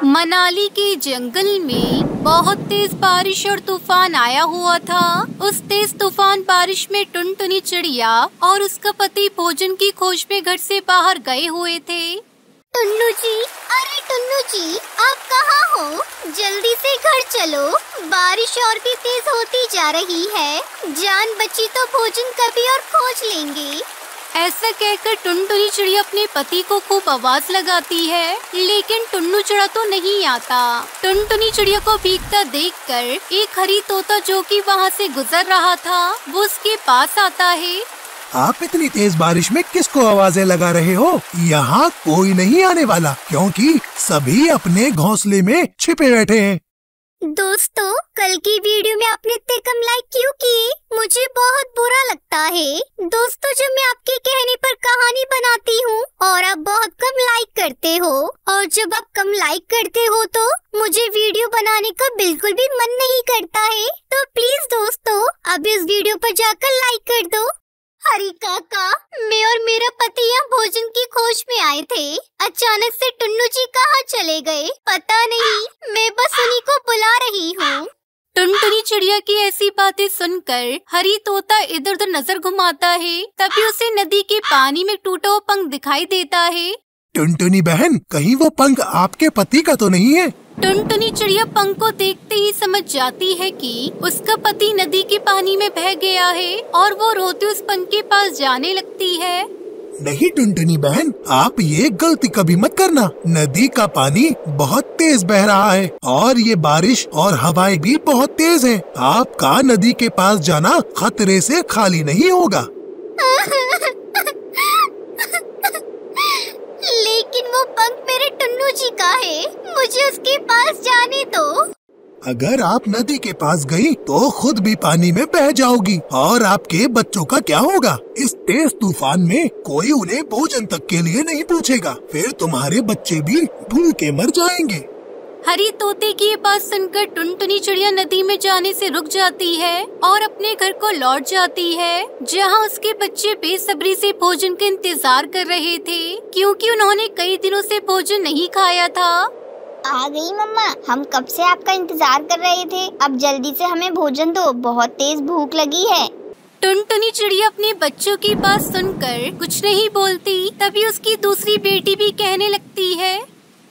मनाली के जंगल में बहुत तेज बारिश और तूफान आया हुआ था। उस तेज तूफान बारिश में टुनटुनी चिड़िया और उसका पति भोजन की खोज में घर से बाहर गए हुए थे। टुन्नू जी, अरे टुन्नू जी, आप कहाँ हो? जल्दी से घर चलो, बारिश और भी तेज होती जा रही है। जान बची तो भोजन कभी और खोज लेंगे। ऐसा कहकर टुनटुनी चिड़िया अपने पति को खूब आवाज लगाती है, लेकिन टुन्नू चिड़ा तो नहीं आता। टुनटुनी चिड़िया को भीगता देखकर एक हरी तोता जो कि वहाँ से गुजर रहा था, वो उसके पास आता है। आप इतनी तेज बारिश में किसको आवाजें लगा रहे हो? यहाँ कोई नहीं आने वाला, क्योंकि सभी अपने घोंसले में छिपे बैठे हैं। दोस्तों, कल की वीडियो में आपने इतने कम लाइक क्यों किए? मुझे बहुत बुरा लगता है। दोस्तों, जब मैं आपके कहने पर कहानी बनाती हूँ और आप बहुत कम लाइक करते हो, और जब आप कम लाइक करते हो तो मुझे वीडियो बनाने का बिल्कुल भी मन नहीं करता है। तो प्लीज दोस्तों, अब इस वीडियो पर जाकर लाइक कर दो। हरी काका, मैं और मेरा पति यहाँ भोजन की खोज में आए थे। अचानक से टुन्नू जी कहाँ चले गए पता नहीं। मैं बस उन्हीं को बुला रही हूँ। टुनटुनी चिड़िया की ऐसी बातें सुनकर हरी तोता इधर उधर नजर घुमाता है। तभी उसे नदी के पानी में टूटा हुआ पंख दिखाई देता है। टुनटुनी बहन, कहीं वो पंख आपके पति का तो नहीं है? टुनटुनी चिड़िया पंख को देखते ही समझ जाती है कि उसका पति नदी के पानी में बह गया है, और वो रोते उस पंख के पास जाने लगती है। नहीं टुनटुनी बहन, आप ये गलती कभी मत करना। नदी का पानी बहुत तेज बह रहा है और ये बारिश और हवाएं भी बहुत तेज हैं। आपका नदी के पास जाना खतरे से खाली नहीं होगा। लेकिन वो पंख मेरे टुन्नू जी का है, मुझे उसके पास जाने दो। अगर आप नदी के पास गई तो खुद भी पानी में बह जाओगी, और आपके बच्चों का क्या होगा? इस तेज तूफान में कोई उन्हें भोजन तक के लिए नहीं पूछेगा, फिर तुम्हारे बच्चे भी भूखे मर जाएंगे। हरी तोते की ये बात सुनकर टुनटुनी चिड़िया नदी में जाने से रुक जाती है और अपने घर को लौट जाती है, जहाँ उसके बच्चे बेसब्री से भोजन का इंतजार कर रहे थे, क्योंकि उन्होंने कई दिनों से भोजन नहीं खाया था। आ गई मम्मा, हम कब से आपका इंतजार कर रहे थे। अब जल्दी से हमें भोजन दो, बहुत तेज भूख लगी है। टुनटुनी चिड़िया अपने बच्चों की बात सुनकर कुछ नहीं बोलती। तभी उसकी दूसरी बेटी भी कहने लगती है,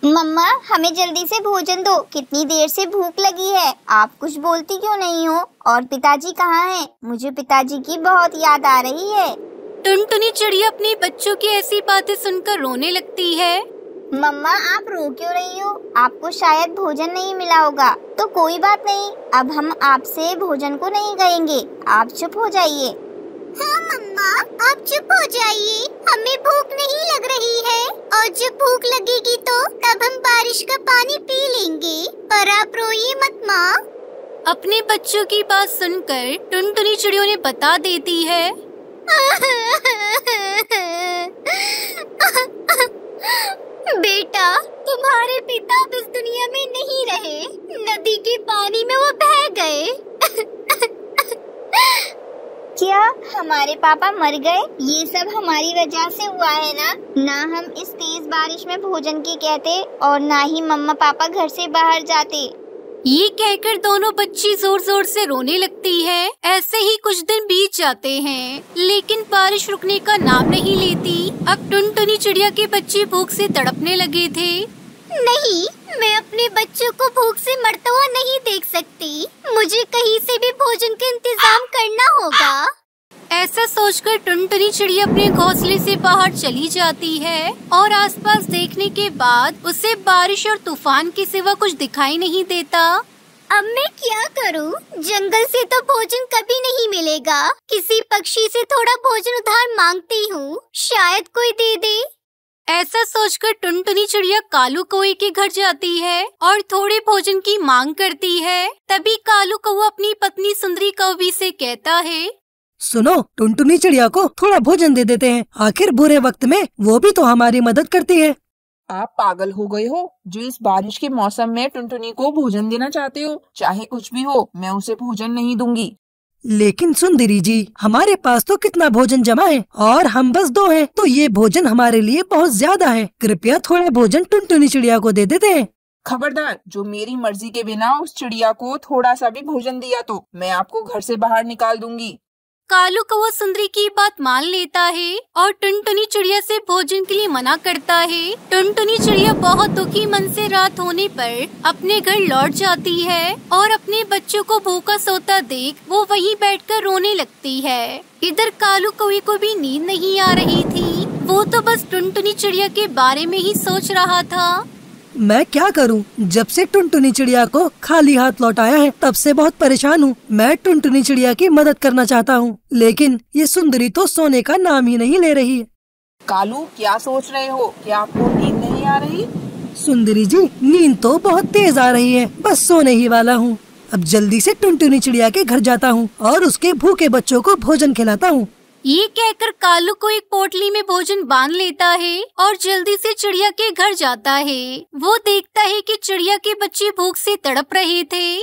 मम्मा, हमें जल्दी से भोजन दो, कितनी देर से भूख लगी है। आप कुछ बोलती क्यों नहीं हो? और पिताजी कहाँ हैं? मुझे पिताजी की बहुत याद आ रही है। टुनटुनी चिड़िया अपने बच्चों की ऐसी बातें सुनकर रोने लगती है। मम्मा, आप रो क्यों रही हो? आपको शायद भोजन नहीं मिला होगा। तो कोई बात नहीं, अब हम आपसे भोजन को नहीं कहेंगे, आप चुप हो जाइए। हाँ मम्मा, आप चुप हो जाइए, हमें भूख नहीं लग रही है, और जब भूख लगेगी तो तब हम बारिश का पानी पी लेंगे। पर आप रोइए मत माँ। अपने बच्चों की बात सुनकर टुनटुनी चिड़िया ने बता देती है, बेटा, तुम्हारे पिता अब इस दुनिया में नहीं रहे, नदी के पानी में वो बह गए। क्या हमारे पापा मर गए? ये सब हमारी वजह से हुआ है ना हम इस तेज बारिश में भोजन की कहते, और ना ही मम्मा पापा घर से बाहर जाते। ये कहकर दोनों बच्ची जोर जोर से रोने लगती है। ऐसे ही कुछ दिन बीत जाते हैं, लेकिन बारिश रुकने का नाम नहीं लेती। अब टुनटुनी चिड़िया के बच्चे भूख से तड़पने लगे थे। नहीं, मैं अपने बच्चों को भूख से मरता हुआ नहीं देख सकती। मुझे कहीं से भी भोजन का इंतजाम करना होगा। ऐसा सोचकर टुनटुनी चिड़िया अपने घोंसले से बाहर चली जाती है, और आसपास देखने के बाद उसे बारिश और तूफान के सिवा कुछ दिखाई नहीं देता। अब मैं क्या करूं? जंगल से तो भोजन कभी नहीं मिलेगा। किसी पक्षी से थोड़ा भोजन उधार मांगती हूँ, शायद कोई दे दे। ऐसा सोचकर टुनटुनी चिड़िया कालू कौवे के घर जाती है और थोड़े भोजन की मांग करती है। तभी कालू कौवा अपनी पत्नी सुंदरी कौवी से कहता है, सुनो, टुनटुनी चिड़िया को थोड़ा भोजन दे देते हैं, आखिर बुरे वक्त में वो भी तो हमारी मदद करती है। आप पागल हो गए हो जो इस बारिश के मौसम में टुनटुनी को भोजन देना चाहते हो? चाहे कुछ भी हो, मैं उसे भोजन नहीं दूंगी। लेकिन सुंदरी जी, हमारे पास तो कितना भोजन जमा है और हम बस 2 हैं, तो ये भोजन हमारे लिए बहुत ज्यादा है। कृपया थोड़ा भोजन टुनटुनी चिड़िया को दे देते हैं। खबरदार, जो मेरी मर्जी के बिना उस चिड़िया को थोड़ा सा भी भोजन दिया तो मैं आपको घर से बाहर निकाल दूंगी। कालू कौवा सुंदरी की बात मान लेता है और टुनटुनी चिड़िया से भोजन के लिए मना करता है। टुनटुनी चिड़िया बहुत दुखी मन से रात होने पर अपने घर लौट जाती है और अपने बच्चों को भूखा सोता देख वो वहीं बैठकर रोने लगती है। इधर कालू कौवे को भी नींद नहीं आ रही थी, वो तो बस टुनटुनी चिड़िया के बारे में ही सोच रहा था। मैं क्या करूं? जब से टुनटुनी चिड़िया को खाली हाथ लौटाया है तब से बहुत परेशान हूँ। मैं टुनटुनी चिड़िया की मदद करना चाहता हूँ, लेकिन ये सुंदरी तो सोने का नाम ही नहीं ले रही है। कालू, क्या सोच रहे हो? क्या आपको नींद नहीं आ रही? सुंदरी जी, नींद तो बहुत तेज आ रही है, बस सोने ही वाला हूँ। अब जल्दी से टुनटुनी चिड़िया के घर जाता हूँ और उसके भूखे बच्चों को भोजन खिलाता हूँ। ये कहकर कालू को एक पोटली में भोजन बांध लेता है और जल्दी से चिड़िया के घर जाता है। वो देखता है कि चिड़िया के बच्चे भूख से तड़प रहे थे।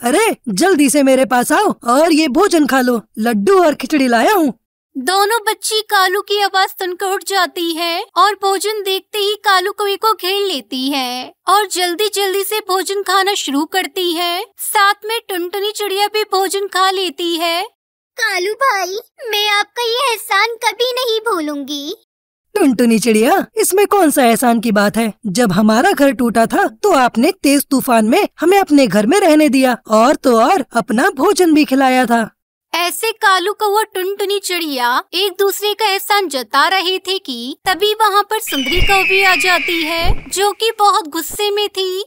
अरे जल्दी से मेरे पास आओ और ये भोजन खा लो, लड्डू और खिचड़ी लाया हूँ। दोनों बच्ची कालू की आवाज सुनकर उठ जाती है और भोजन देखते ही कालू कौवे को घेर लेती है और जल्दी जल्दी से भोजन खाना शुरू करती है। साथ में टुनटुनी चिड़िया भी भोजन खा लेती है। कालू भाई, मैं आपका ये एहसान कभी नहीं भूलूंगी। टुनटुनी चिड़िया, इसमें कौन सा एहसान की बात है? जब हमारा घर टूटा था तो आपने तेज तूफान में हमें अपने घर में रहने दिया और तो और अपना भोजन भी खिलाया था। ऐसे कालू कौवा टुनटुनी चिड़िया एक दूसरे का एहसान जता रहे थे कि तभी वहाँ पर सुंदरी कौवी आ जाती है, जो कि बहुत गुस्से में थी।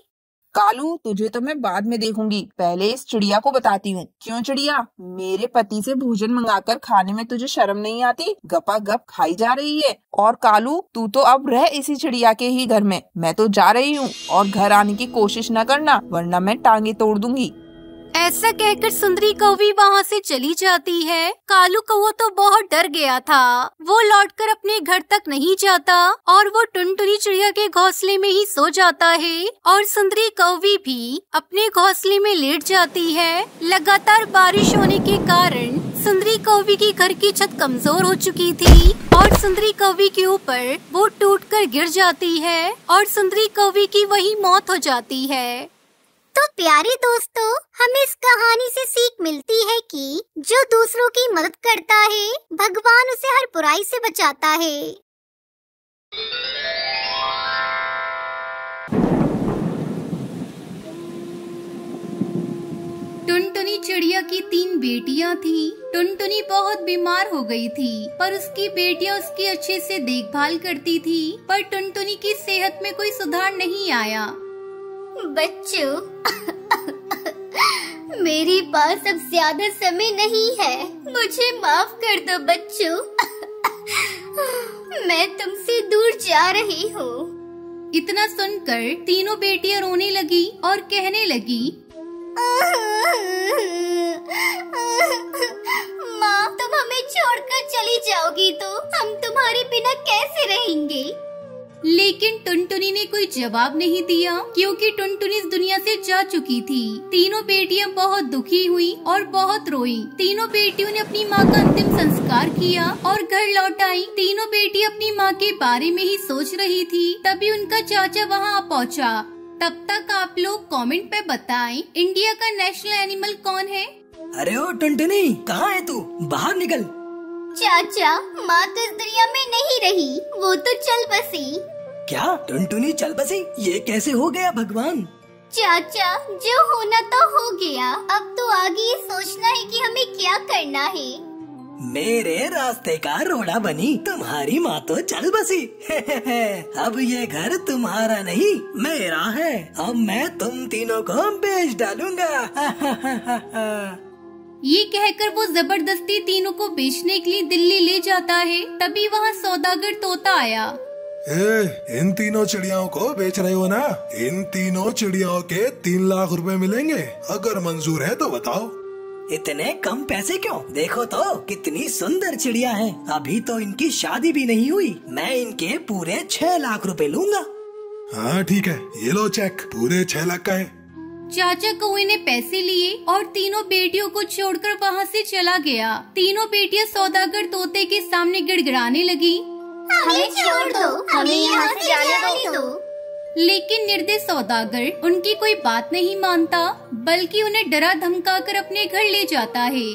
कालू, तुझे तो मैं बाद में देखूंगी, पहले इस चिड़िया को बताती हूँ। क्यों चिड़िया, मेरे पति से भोजन मंगाकर खाने में तुझे शर्म नहीं आती? गपा गप खाई जा रही है। और कालू, तू तो अब रह इसी चिड़िया के ही घर में, मैं तो जा रही हूँ और घर आने की कोशिश न करना, वरना मैं टांगे तोड़ दूंगी। ऐसा कहकर सुंदरी कौवी वहाँ से चली जाती है। कालू कौवा तो बहुत डर गया था, वो लौटकर अपने घर तक नहीं जाता और वो टुनटुनी चिड़िया के घोंसले में ही सो जाता है और सुंदरी कौवी भी अपने घोंसले में लेट जाती है। लगातार बारिश होने के कारण सुंदरी कौवी की घर की छत कमजोर हो चुकी थी और सुंदरी कौवी के ऊपर वो टूटकर गिर जाती है और सुंदरी कौवी की वही मौत हो जाती है। तो प्यारे दोस्तों, हमें इस कहानी से सीख मिलती है कि जो दूसरों की मदद करता है, भगवान उसे हर बुराई से बचाता है। टुनटुनी चिड़िया की 3 बेटियां थी। टुनटुनी बहुत बीमार हो गई थी, पर उसकी बेटियां उसकी अच्छे से देखभाल करती थी, पर टुनटुनी की सेहत में कोई सुधार नहीं आया। बच्चों, मेरे पास अब ज्यादा समय नहीं है, मुझे माफ कर दो बच्चों। मैं तुमसे दूर जा रही हूँ। इतना सुनकर तीनों बेटियां रोने लगी और कहने लगी, माँ, तुम हमें छोड़कर चली जाओगी तो हम तुम्हारे बिना कैसे रहेंगे? लेकिन टुनटुनी ने कोई जवाब नहीं दिया, क्योंकि टुनटुनी इस दुनिया से जा चुकी थी। तीनों बेटियां बहुत दुखी हुई और बहुत रोई। तीनों बेटियों ने अपनी माँ का अंतिम संस्कार किया और घर लौट आई। तीनों बेटियां अपनी माँ के बारे में ही सोच रही थी, तभी उनका चाचा वहाँ पहुँचा। तब तक आप लोग कमेंट पे बताएं, इंडिया का नेशनल एनिमल कौन है? अरे ओ टुनटुनी, कहाँ है तू? बाहर निकल। चाचा, माँ तो इस दुनिया में नहीं रही, वो तो चल बसी। क्या? टुनटुनी चल बसी? ये कैसे हो गया भगवान? चाचा, जो होना तो हो गया, अब तो आगे ये सोचना है कि हमें क्या करना है। मेरे रास्ते का रोड़ा बनी तुम्हारी माँ तो चल बसी। अब ये घर तुम्हारा नहीं, मेरा है। अब मैं तुम तीनों को बेच डालूंगा। ये कहकर वो जबरदस्ती तीनों को बेचने के लिए दिल्ली ले जाता है। तभी वहाँ सौदागर तोता आया। इन तीनों चिड़ियाओं को बेच रहे हो ना? इन तीनों चिड़ियाओं के 3 लाख रुपए मिलेंगे, अगर मंजूर है तो बताओ। इतने कम पैसे क्यों? देखो तो कितनी सुंदर चिड़िया हैं। अभी तो इनकी शादी भी नहीं हुई। मैं इनके पूरे 6 लाख रुपए लूंगा। हाँ ठीक है, ये लो चेक, पूरे 6 लाख का है। चाचा कौवे ने पैसे लिए और तीनों बेटियों को छोड़कर वहाँ से चला गया। तीनों बेटियां सौदागर तोते के सामने गिड़गिड़ाने लगी, हमें छोड़ दो, हमें यहाँ से जाने दो। लेकिन निर्दयी सौदागर उनकी कोई बात नहीं मानता, बल्कि उन्हें डरा धमकाकर अपने घर ले जाता है।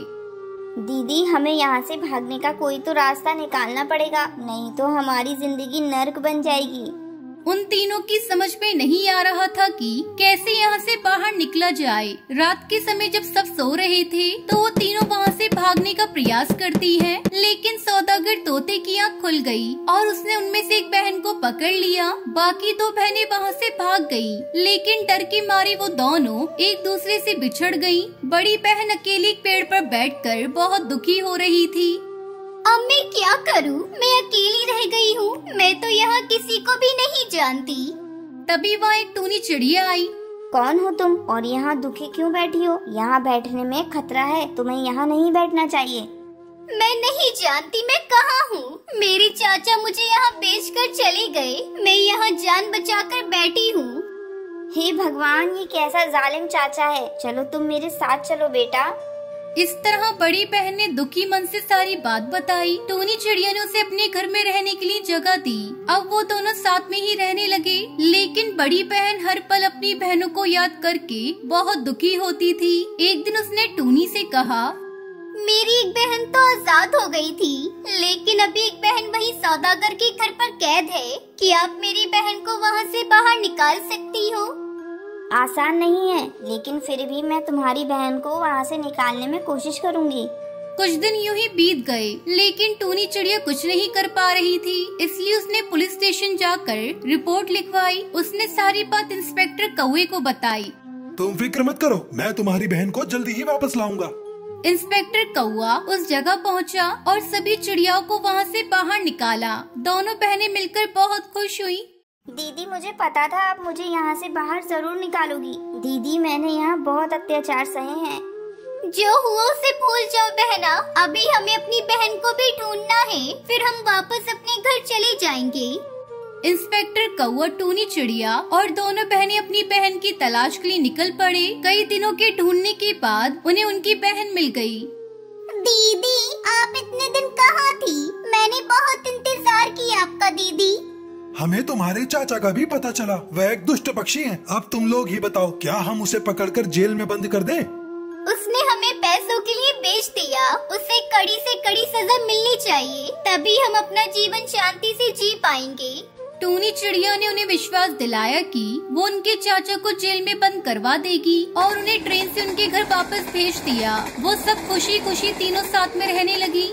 दीदी, हमें यहाँ से भागने का कोई तो रास्ता निकालना पड़ेगा, नहीं तो हमारी जिंदगी नर्क बन जाएगी। उन तीनों की समझ में नहीं आ रहा था कि कैसे यहाँ से बाहर निकला जाए। रात के समय जब सब सो रहे थे तो वो तीनों वहाँ से भागने का प्रयास करती हैं, लेकिन सौदागर तोते की आँख खुल गई और उसने उनमें से एक बहन को पकड़ लिया। बाकी दो बहनें वहाँ से भाग गई, लेकिन डर के मारे वो दोनों एक दूसरे से बिछड़ गई। बड़ी बहन अकेली पेड़ पर बैठकर बहुत दुखी हो रही थी। अब मैं क्या करूं? मैं अकेली रह गई हूँ। मैं तो यहाँ किसी को भी नहीं जानती। तभी वहाँ एक टूनी चिड़िया आई। कौन हो तुम और यहाँ दुखी क्यों बैठी हो? यहाँ बैठने में खतरा है, तुम्हें यहाँ नहीं बैठना चाहिए। मैं नहीं जानती मैं कहाँ हूँ। मेरे चाचा मुझे यहाँ बेचकर चले गए। मैं यहाँ जान बचाकर बैठी हूँ। हे भगवान, ये कैसा जालिम चाचा है। चलो तुम मेरे साथ चलो बेटा। इस तरह बड़ी बहन ने दुखी मन से सारी बात बताई। टूनी चिड़िया ने उसे अपने घर में रहने के लिए जगह दी। अब वो दोनों साथ में ही रहने लगे, लेकिन बड़ी बहन हर पल अपनी बहनों को याद करके बहुत दुखी होती थी। एक दिन उसने टूनी से कहा, मेरी एक बहन तो आजाद हो गई थी, लेकिन अभी एक बहन वही सौदागर के घर पर कैद है। क्या आप मेरी बहन को वहाँ से बाहर निकाल सकती हो? आसान नहीं है, लेकिन फिर भी मैं तुम्हारी बहन को वहाँ से निकालने में कोशिश करूँगी। कुछ दिन यूं ही बीत गए, लेकिन टूनी चिड़िया कुछ नहीं कर पा रही थी। इसलिए उसने पुलिस स्टेशन जाकर रिपोर्ट लिखवाई। उसने सारी बात इंस्पेक्टर कौवे को बताई। तुम फिक्र मत करो, मैं तुम्हारी बहन को जल्दी ही वापस लाऊंगा। इंस्पेक्टर कौवा उस जगह पहुंचा और सभी चिड़ियाओं को वहां से बाहर निकाला। दोनों बहनें मिलकर बहुत खुश हुई। दीदी, मुझे पता था आप मुझे यहाँ से बाहर जरूर निकालोगी। दीदी, मैंने यहाँ बहुत अत्याचार सहे हैं। जो हुआ उसे भूल जाओ बहना। अभी हमें अपनी बहन को भी ढूंढना है, फिर हम वापस अपने घर चले जाएंगे। इंस्पेक्टर कौवा, टूनी चिड़िया और दोनों बहनें अपनी बहन की तलाश के लिए निकल पड़े। कई दिनों के ढूंढने के बाद उन्हें उनकी बहन मिल गई। दीदी, आप इतने दिन कहाँ थी? मैंने बहुत इंतजार किया आपका दीदी। हमें तुम्हारे चाचा का भी पता चला, वह एक दुष्ट पक्षी है। अब तुम लोग ही बताओ, क्या हम उसे पकड़कर जेल में बंद कर दें? उसने हमें पैसों के लिए बेच दिया। उसे कड़ी से कड़ी सजा मिलनी चाहिए, तभी हम अपना जीवन शांति से जी पाएंगे। टूनी चिड़िया ने उन्हें विश्वास दिलाया कि वो उनके चाचा को जेल में बंद करवा देगी और उन्हें ट्रेन से उनके घर वापस भेज दिया। वो सब खुशी खुशी तीनों साथ में रहने लगी।